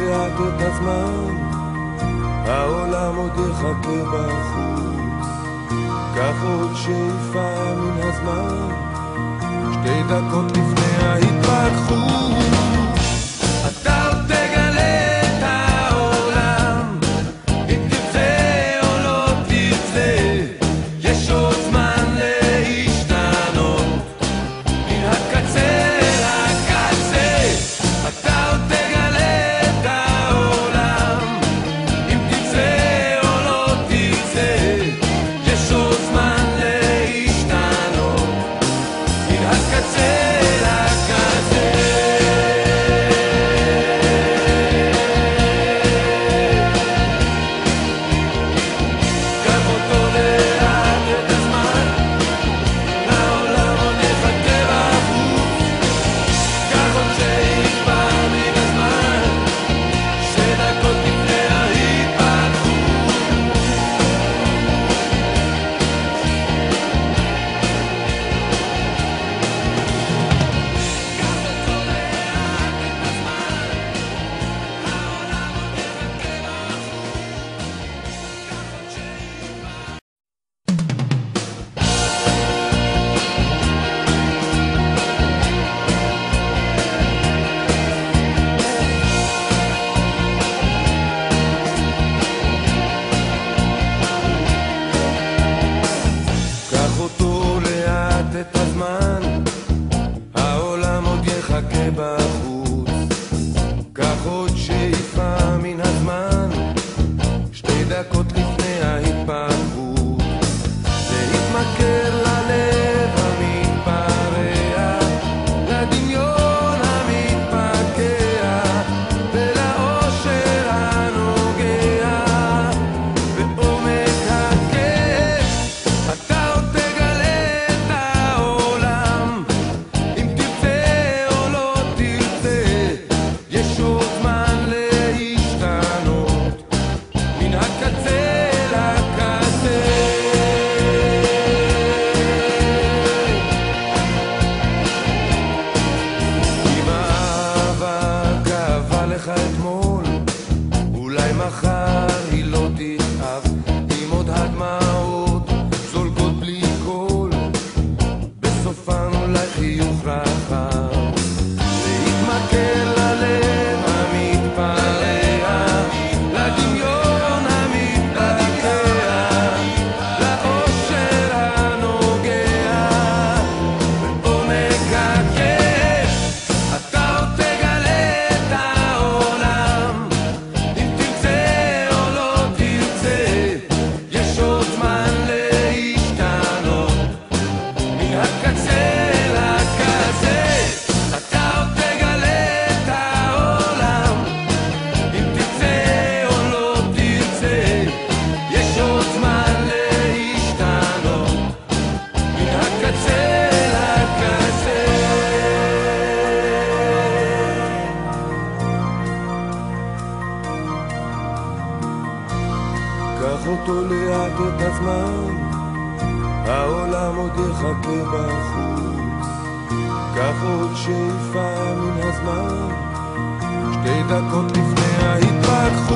לאט את הזמן, העולם עוד יחכה בחוץ. קח עוד שאיפה מן הזמן, 2 דקות לפני ההתפכחות. אתה עוד תגלה את העולם, אם תרצה או לא תרצה, יש עוד זמן להשתנות, מן הקצה לקצה. אתה עוד תגלה את העולם, אם תרצה או לא תרצה, יש עוד זמן להשתנות, מן הקצה לקצה. קח אותו לאט את הזמן, העולם עוד יחכה בחוץ. קח עוד שאיפה מן הזמן, 2 דקות לפני ההתפכחות.